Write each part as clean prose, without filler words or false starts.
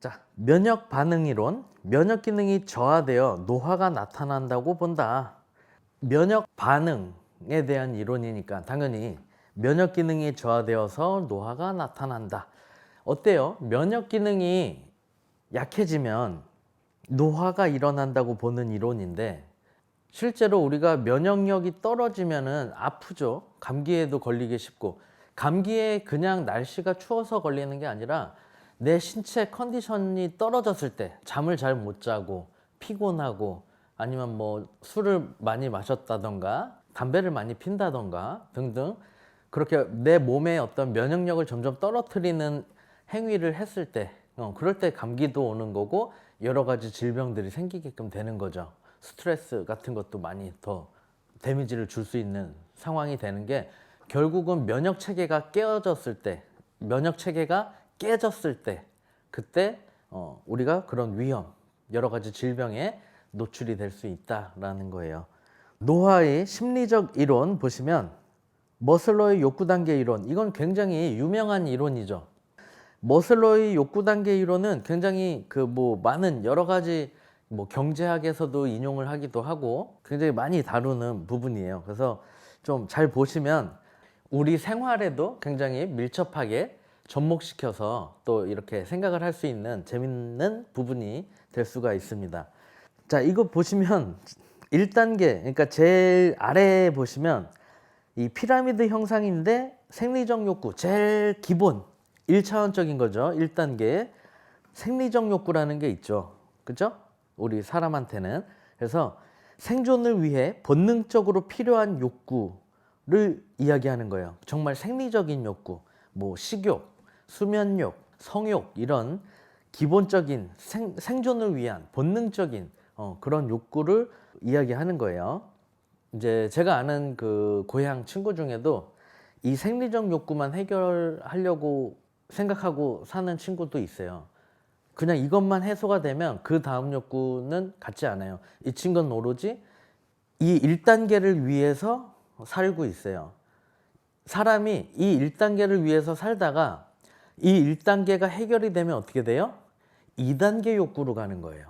자, 면역 반응 이론. 면역 기능이 저하되어 노화가 나타난다고 본다. 면역 반응에 대한 이론이니까 당연히 면역 기능이 저하되어서 노화가 나타난다. 어때요? 면역 기능이 약해지면 노화가 일어난다고 보는 이론인데, 실제로 우리가 면역력이 떨어지면은 아프죠. 감기에도 걸리기 쉽고, 감기에 그냥 날씨가 추워서 걸리는 게 아니라 내 신체 컨디션이 떨어졌을 때, 잠을 잘 못 자고 피곤하고, 아니면 뭐 술을 많이 마셨다던가 담배를 많이 핀다던가 등등, 그렇게 내 몸의 어떤 면역력을 점점 떨어뜨리는 행위를 했을 때, 그럴 때 감기도 오는 거고 여러 가지 질병들이 생기게끔 되는 거죠. 스트레스 같은 것도 많이 더 데미지를 줄 수 있는 상황이 되는 게, 결국은 면역 체계가 깨어졌을 때, 면역 체계가 깨졌을 때, 그때 우리가 그런 위험, 여러 가지 질병에 노출이 될 수 있다라는 거예요. 노화의 심리적 이론 보시면 머슬로의 욕구 단계 이론, 이건 굉장히 유명한 이론이죠. 머슬로의 욕구 단계 이론은 굉장히 많은 여러 가지 경제학에서도 인용을 하기도 하고 굉장히 많이 다루는 부분이에요. 그래서 좀 잘 보시면 우리 생활에도 굉장히 밀접하게 접목시켜서 또 이렇게 생각을 할 수 있는 재밌는 부분이 될 수가 있습니다. 자, 이거 보시면 1단계, 그러니까 제일 아래에 보시면 이 피라미드 형상인데 생리적 욕구, 제일 기본 1차원적인 거죠. 1단계 생리적 욕구라는 게 있죠. 그죠? 우리 사람한테는. 그래서 생존을 위해 본능적으로 필요한 욕구를 이야기하는 거예요. 정말 생리적인 욕구, 뭐 식욕, 수면욕, 성욕, 이런 기본적인 생존을 위한 본능적인 그런 욕구를 이야기하는 거예요. 이제 제가 아는 그 고향 친구 중에도 이 생리적 욕구만 해결하려고 생각하고 사는 친구도 있어요. 그냥 이것만 해소가 되면 그 다음 욕구는 갖지 않아요. 이 친구는 오로지 이 1단계를 위해서 살고 있어요. 사람이 이 1단계를 위해서 살다가 이 1단계가 해결이 되면 어떻게 돼요? 2단계 욕구로 가는 거예요.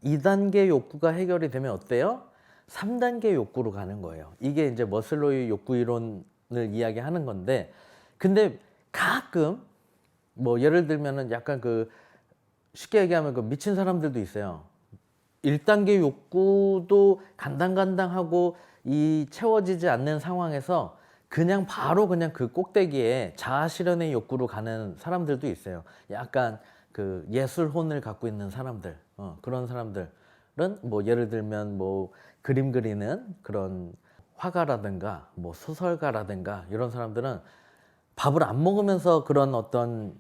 2단계 욕구가 해결이 되면 어때요? 3단계 욕구로 가는 거예요. 이게 이제 머슬로의 욕구 이론을 이야기하는 건데, 근데 가끔 예를 들면은 약간 쉽게 얘기하면 미친 사람들도 있어요. 1단계 욕구도 간당간당하고 이 채워지지 않는 상황에서 그냥 바로 그 꼭대기에 자아 실현의 욕구로 가는 사람들도 있어요. 약간 예술혼을 갖고 있는 사람들, 그런 사람들은 예를 들면 그림 그리는 그런 화가라든가 소설가라든가 이런 사람들은 밥을 안 먹으면서 그런 어떤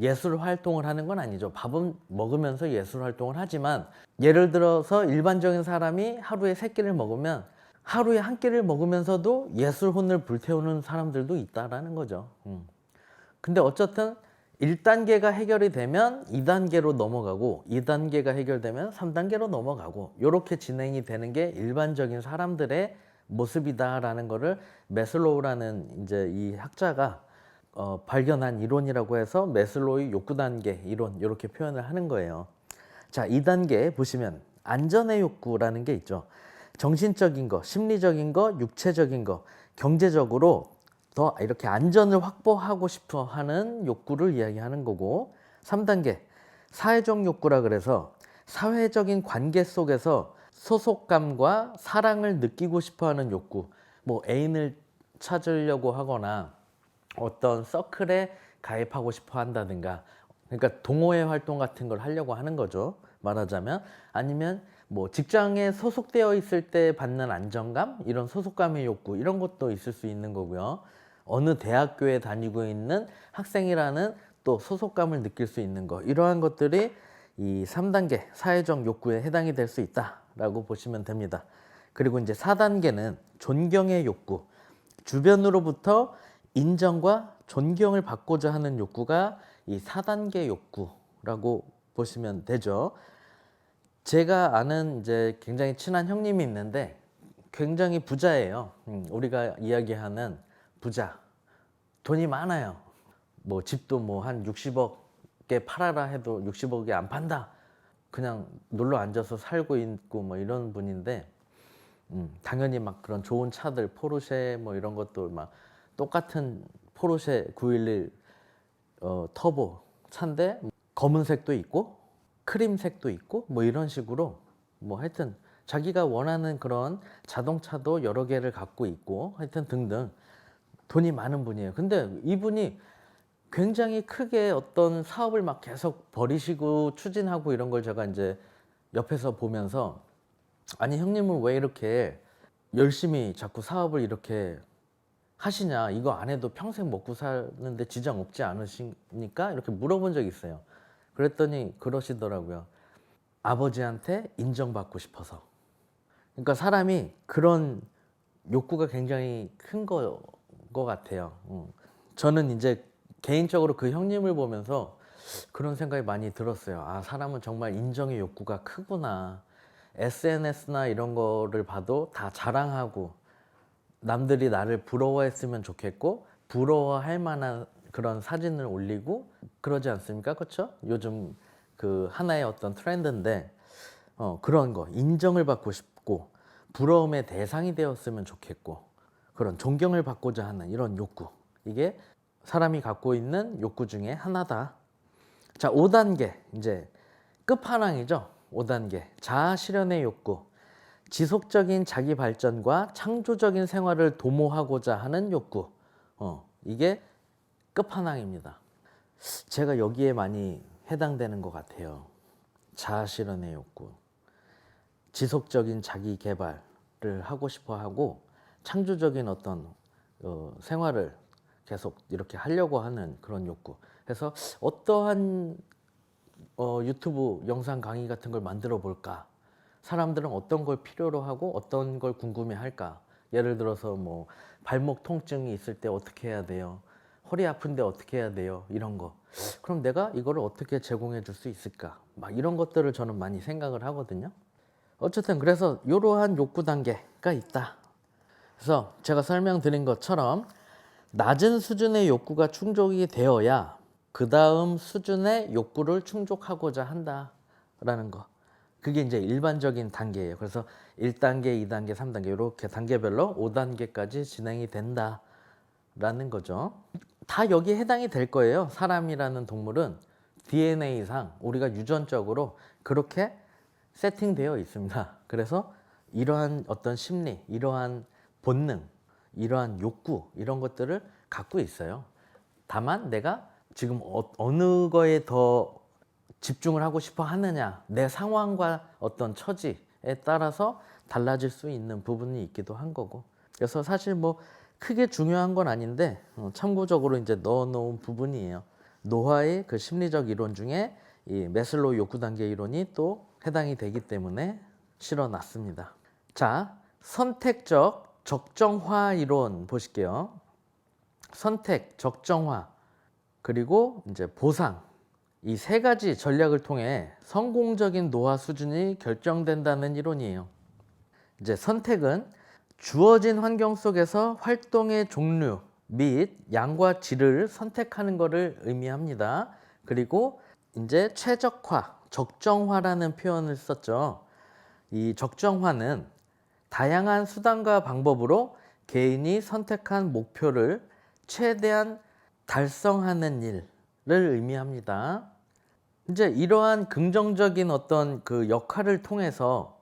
예술 활동을 하는 건 아니죠. 밥은 먹으면서 예술 활동을 하지만, 예를 들어서 일반적인 사람이 하루에 3끼를 먹으면 하루에 1끼를 먹으면서도 예술혼을 불태우는 사람들도 있다라는 거죠. 근데 어쨌든 1단계가 해결이 되면 2단계로 넘어가고, 2단계가 해결되면 3단계로 넘어가고, 이렇게 진행이 되는 게 일반적인 사람들의 모습이다라는 거를 매슬로우라는 이제 이 학자가 발견한 이론이라고 해서 매슬로우의 욕구 단계 이론, 이렇게 표현을 하는 거예요. 자, 2단계 보시면 안전의 욕구라는 게 있죠. 정신적인 거, 심리적인 거, 육체적인 거, 경제적으로 더 이렇게 안전을 확보하고 싶어 하는 욕구를 이야기하는 거고, 3단계 사회적 욕구라 그래서 사회적인 관계 속에서 소속감과 사랑을 느끼고 싶어 하는 욕구, 애인을 찾으려고 하거나 어떤 서클에 가입하고 싶어 한다든가, 그러니까 동호회 활동 같은 걸 하려고 하는 거죠, 말하자면. 아니면 직장에 소속되어 있을 때 받는 안정감, 이런 소속감의 욕구, 이런 것도 있을 수 있는 거고요. 어느 대학교에 다니고 있는 학생이라는 또 소속감을 느낄 수 있는 거, 이러한 것들이 이 3단계 사회적 욕구에 해당이 될 수 있다라고 보시면 됩니다. 그리고 이제 4단계는 존경의 욕구, 주변으로부터 인정과 존경을 받고자 하는 욕구가 이 4단계 욕구라고 보시면 되죠. 제가 아는 이제 굉장히 친한 형님이 있는데 굉장히 부자예요. 우리가 이야기하는 부자. 돈이 많아요. 집도 한 60억 개 팔아라 해도 60억에 안 판다. 그냥 눌러 앉아서 살고 있고 뭐 이런 분인데, 당연히 막 그런 좋은 차들, 포르쉐 뭐 이런 것도 막 똑같은 포르쉐 911 터보 차인데 검은색도 있고 크림색도 있고 뭐 이런 식으로 뭐 하여튼 자기가 원하는 그런 자동차도 여러 개를 갖고 있고 하여튼 등등 돈이 많은 분이에요. 근데 이분이 굉장히 크게 어떤 사업을 막 계속 벌이시고 추진하고 이런 걸 제가 이제 옆에서 보면서, 아니 형님은 왜 이렇게 열심히 자꾸 사업을 이렇게 하시냐, 이거 안 해도 평생 먹고 사는데 지장 없지 않으십니까? 이렇게 물어본 적이 있어요. 그랬더니 그러시더라고요. 아버지한테 인정받고 싶어서. 그러니까 사람이 그런 욕구가 굉장히 큰 거 같아요. 저는 이제 개인적으로 그 형님을 보면서 그런 생각이 많이 들었어요. 아, 사람은 정말 인정의 욕구가 크구나. SNS나 이런 거를 봐도 다 자랑하고 남들이 나를 부러워했으면 좋겠고 부러워할 만한 그런 사진을 올리고 그러지 않습니까? 그렇죠? 요즘 그 하나의 어떤 트렌드인데, 그런 거 인정을 받고 싶고 부러움의 대상이 되었으면 좋겠고 그런 존경을 받고자 하는 이런 욕구, 이게 사람이 갖고 있는 욕구 중에 하나다. 자, 5단계 이제 끝판왕이죠. 5단계 자아 실현의 욕구. 지속적인 자기 발전과 창조적인 생활을 도모하고자 하는 욕구. 이게 끝판왕입니다. 제가 여기에 많이 해당되는 것 같아요. 자아 실현의 욕구. 지속적인 자기 개발을 하고 싶어 하고 창조적인 어떤 생활을 계속 이렇게 하려고 하는 그런 욕구. 그래서 어떠한 유튜브 영상 강의 같은 걸 만들어 볼까? 사람들은 어떤 걸 필요로 하고 어떤 걸 궁금해 할까? 예를 들어서 뭐 발목 통증이 있을 때 어떻게 해야 돼요? 허리 아픈데 어떻게 해야 돼요? 이런 거. 그럼 내가 이거를 어떻게 제공해 줄 수 있을까? 막 이런 것들을 저는 많이 생각을 하거든요. 어쨌든 그래서 이러한 욕구 단계가 있다. 그래서 제가 설명드린 것처럼 낮은 수준의 욕구가 충족이 되어야 그 다음 수준의 욕구를 충족하고자 한다라는 거. 그게 이제 일반적인 단계예요. 그래서 1단계, 2단계, 3단계 이렇게 단계별로 5단계까지 진행이 된다라는 거죠. 다 여기에 해당이 될 거예요. 사람이라는 동물은 DNA상 우리가 유전적으로 그렇게 세팅되어 있습니다. 그래서 이러한 어떤 심리, 이러한 본능, 이러한 욕구 이런 것들을 갖고 있어요. 다만 내가 지금 어느 거에 더 집중을 하고 싶어 하느냐, 내 상황과 어떤 처지에 따라서 달라질 수 있는 부분이 있기도 한 거고. 그래서 사실 뭐 크게 중요한 건 아닌데 참고적으로 이제 넣어놓은 부분이에요. 노화의 그 심리적 이론 중에 이 매슬로우 욕구 단계 이론이 또 해당이 되기 때문에 실어놨습니다. 자, 선택적 적정화 이론 보실게요. 선택, 적정화, 그리고 이제 보상, 이 세 가지 전략을 통해 성공적인 노화 수준이 결정된다는 이론이에요. 이제 선택은 주어진 환경 속에서 활동의 종류 및 양과 질을 선택하는 것을 의미합니다. 그리고 이제 최적화, 적정화라는 표현을 썼죠. 이 적정화는 다양한 수단과 방법으로 개인이 선택한 목표를 최대한 달성하는 일을 의미합니다. 이제 이러한 긍정적인 어떤 그 역할을 통해서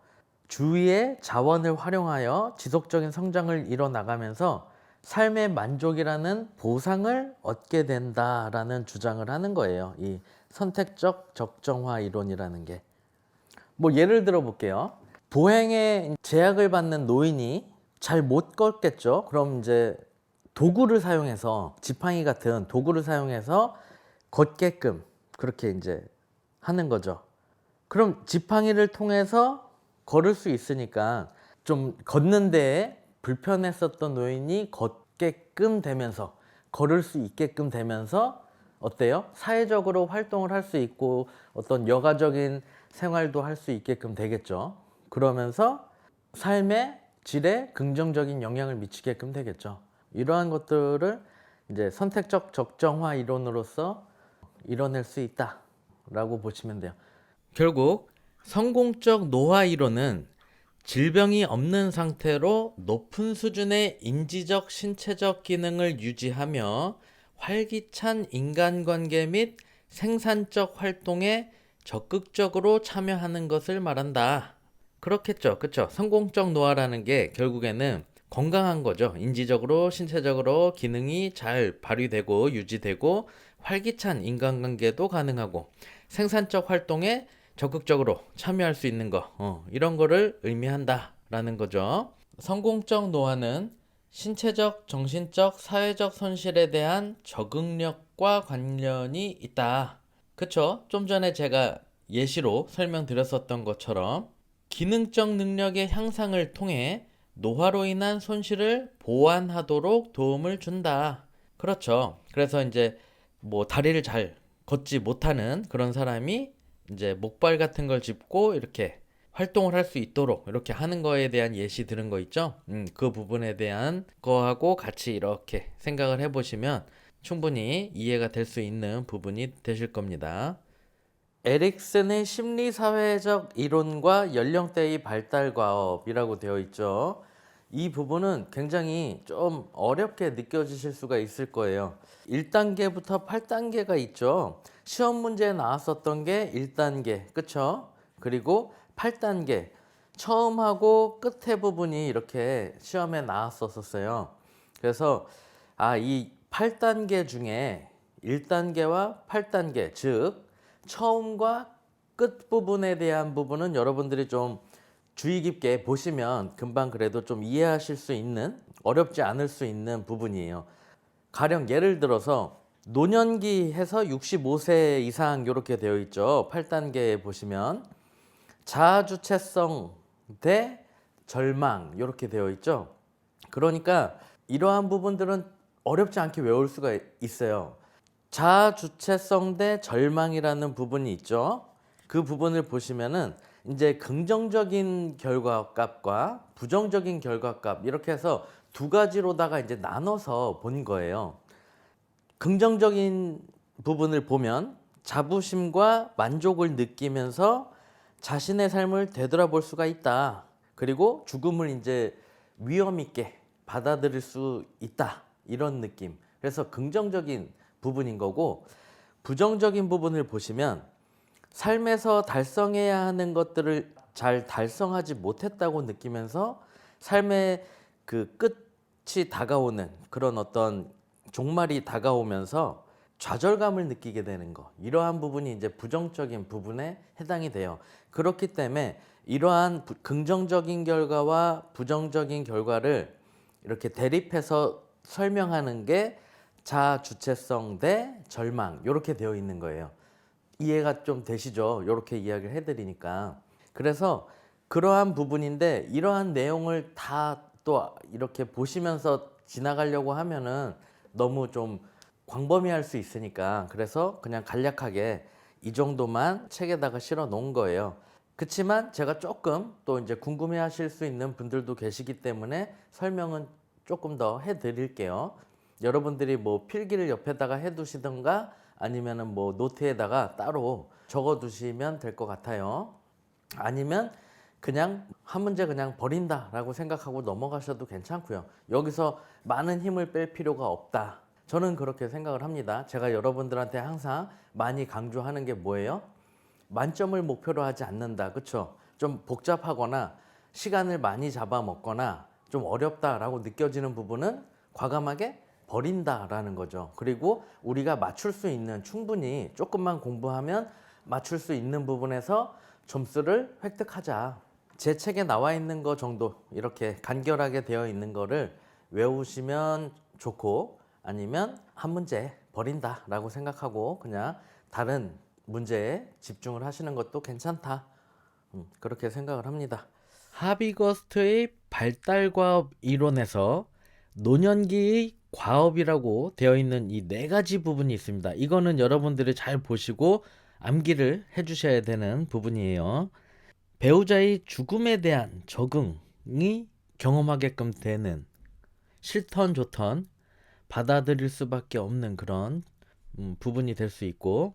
주위의 자원을 활용하여 지속적인 성장을 이뤄나가면서 삶의 만족이라는 보상을 얻게 된다라는 주장을 하는 거예요. 이 선택적 적정화 이론이라는 게. 뭐 예를 들어 볼게요. 보행에 제약을 받는 노인이 잘 못 걷겠죠. 그럼 이제 도구를 사용해서, 지팡이 같은 도구를 사용해서 걷게끔 그렇게 이제 하는 거죠. 그럼 지팡이를 통해서 걸을 수 있으니까 좀 걷는 데에 불편했었던 노인이 걷게끔 되면서, 걸을 수 있게끔 되면서 어때요? 사회적으로 활동을 할 수 있고 어떤 여가적인 생활도 할 수 있게끔 되겠죠. 그러면서 삶의 질에 긍정적인 영향을 미치게끔 되겠죠. 이러한 것들을 이제 선택적 적정화 이론으로서 이뤄낼 수 있다. 라고 보시면 돼요. 결국 성공적 노화 이론은 질병이 없는 상태로 높은 수준의 인지적, 신체적 기능을 유지하며 활기찬 인간관계 및 생산적 활동에 적극적으로 참여하는 것을 말한다. 그렇겠죠. 그쵸? 성공적 노화라는 게 결국에는 건강한 거죠. 인지적으로, 신체적으로 기능이 잘 발휘되고 유지되고 활기찬 인간관계도 가능하고 생산적 활동에 적극적으로 참여할 수 있는 거, 이런 거를 의미한다라는 거죠. 성공적 노화는 신체적, 정신적, 사회적 손실에 대한 적응력과 관련이 있다. 그쵸? 좀 전에 제가 예시로 설명드렸었던 것처럼 기능적 능력의 향상을 통해 노화로 인한 손실을 보완하도록 도움을 준다. 그렇죠. 그래서 이제 뭐 다리를 잘 걷지 못하는 그런 사람이 이제 목발 같은 걸 짚고 이렇게 활동을 할 수 있도록 이렇게 하는 거에 대한 예시 들은 거 있죠? 그 부분에 대한 거하고 같이 이렇게 생각을 해보시면 충분히 이해가 될 수 있는 부분이 되실 겁니다. 에릭슨의 심리사회적 이론과 연령대의 발달 과업이라고 되어 있죠. 이 부분은 굉장히 좀 어렵게 느껴지실 수가 있을 거예요. 1단계부터 8단계가 있죠. 시험 문제에 나왔었던 게 1단계, 그쵸? 그리고 8단계, 처음하고 끝에 부분이 이렇게 시험에 나왔었어요. 그래서 이 8단계 중에 1단계와 8단계, 즉 처음과 끝 부분에 대한 부분은 여러분들이 좀 주의 깊게 보시면 금방 그래도 좀 이해하실 수 있는, 어렵지 않을 수 있는 부분이에요. 가령 예를 들어서 노년기 해서 65세 이상 이렇게 되어 있죠. 8단계에 보시면 자아주체성 대 절망 이렇게 되어 있죠. 그러니까 이러한 부분들은 어렵지 않게 외울 수가 있어요. 자아주체성 대 절망이라는 부분이 있죠. 그 부분을 보시면은 이제 긍정적인 결과값과 부정적인 결과값 이렇게 해서 두 가지로다가 이제 나눠서 본 거예요. 긍정적인 부분을 보면 자부심과 만족을 느끼면서 자신의 삶을 되돌아볼 수가 있다. 그리고 죽음을 이제 위험 있게 받아들일 수 있다. 이런 느낌. 그래서 긍정적인 부분인 거고, 부정적인 부분을 보시면 삶에서 달성해야 하는 것들을 잘 달성하지 못했다고 느끼면서 삶의 그 끝이 다가오는 그런 어떤 종말이 다가오면서 좌절감을 느끼게 되는 거, 이러한 부분이 이제 부정적인 부분에 해당이 돼요. 그렇기 때문에 이러한 긍정적인 결과와 부정적인 결과를 이렇게 대립해서 설명하는 게 자주체성 대 절망 이렇게 되어 있는 거예요. 이해가 좀 되시죠? 이렇게 이야기를 해드리니까. 그래서 그러한 부분인데 이러한 내용을 다 또 이렇게 보시면서 지나가려고 하면은 너무 좀 광범위할 수 있으니까, 그래서 그냥 간략하게 이 정도만 책에다가 실어 놓은 거예요. 그치만 제가 조금 또 이제 궁금해 하실 수 있는 분들도 계시기 때문에 설명은 조금 더 해 드릴게요. 여러분들이 뭐 필기를 옆에다가 해 두시던가 아니면은 뭐 노트에다가 따로 적어 두시면 될 것 같아요. 아니면 그냥 한 문제 그냥 버린다라고 생각하고 넘어가셔도 괜찮고요. 여기서 많은 힘을 뺄 필요가 없다. 저는 그렇게 생각을 합니다. 제가 여러분들한테 항상 많이 강조하는 게 뭐예요? 만점을 목표로 하지 않는다. 그쵸? 좀 복잡하거나 시간을 많이 잡아먹거나 좀 어렵다라고 느껴지는 부분은 과감하게 버린다라는 거죠. 그리고 우리가 맞출 수 있는, 충분히 조금만 공부하면 맞출 수 있는 부분에서 점수를 획득하자. 제 책에 나와 있는 거 정도 이렇게 간결하게 되어 있는 거를 외우시면 좋고, 아니면 한 문제 버린다라고 생각하고 그냥 다른 문제에 집중을 하시는 것도 괜찮다. 그렇게 생각을 합니다. 하비거스트의 발달과업 이론에서 노년기의 과업이라고 되어 있는 이 네 가지 부분이 있습니다. 이거는 여러분들이 잘 보시고 암기를 해주셔야 되는 부분이에요. 배우자의 죽음에 대한 적응이 경험하게끔 되는, 싫던 좋던 받아들일 수밖에 없는 그런 부분이 될 수 있고,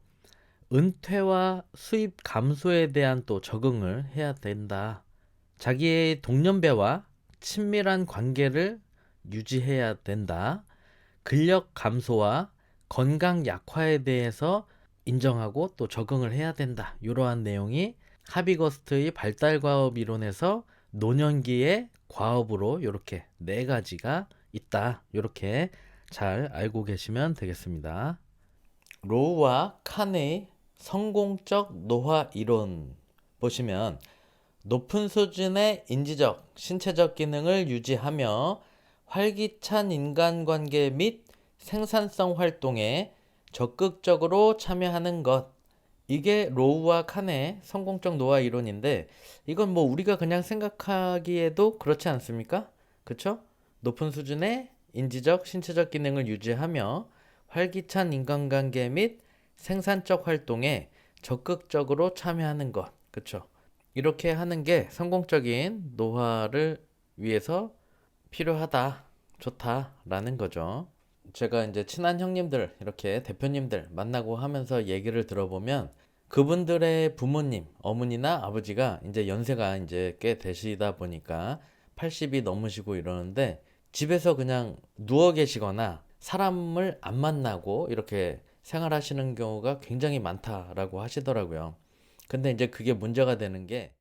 은퇴와 수입 감소에 대한 또 적응을 해야 된다. 자기의 동년배와 친밀한 관계를 유지해야 된다. 근력 감소와 건강 약화에 대해서 인정하고 또 적응을 해야 된다. 이러한 내용이 하비거스트의 발달 과업 이론에서 노년기의 과업으로 이렇게 네 가지가 있다. 이렇게 잘 알고 계시면 되겠습니다. 로우와 칸의 성공적 노화 이론 보시면 높은 수준의 인지적, 신체적 기능을 유지하며 활기찬 인간관계 및 생산성 활동에 적극적으로 참여하는 것. 이게 로우와 칸의 성공적 노화 이론인데 이건 뭐 우리가 그냥 생각하기에도 그렇지 않습니까? 그쵸? 높은 수준의 인지적, 신체적 기능을 유지하며 활기찬 인간관계 및 생산적 활동에 적극적으로 참여하는 것. 그쵸? 이렇게 하는 게 성공적인 노화를 위해서 필요하다, 좋다라는 거죠. 제가 이제 친한 형님들, 이렇게 대표님들 만나고 하면서 얘기를 들어보면 그분들의 부모님, 어머니나 아버지가 이제 연세가 이제 꽤 되시다 보니까 80이 넘으시고 이러는데 집에서 그냥 누워 계시거나 사람을 안 만나고 이렇게 생활하시는 경우가 굉장히 많다라고 하시더라고요. 근데 이제 그게 문제가 되는 게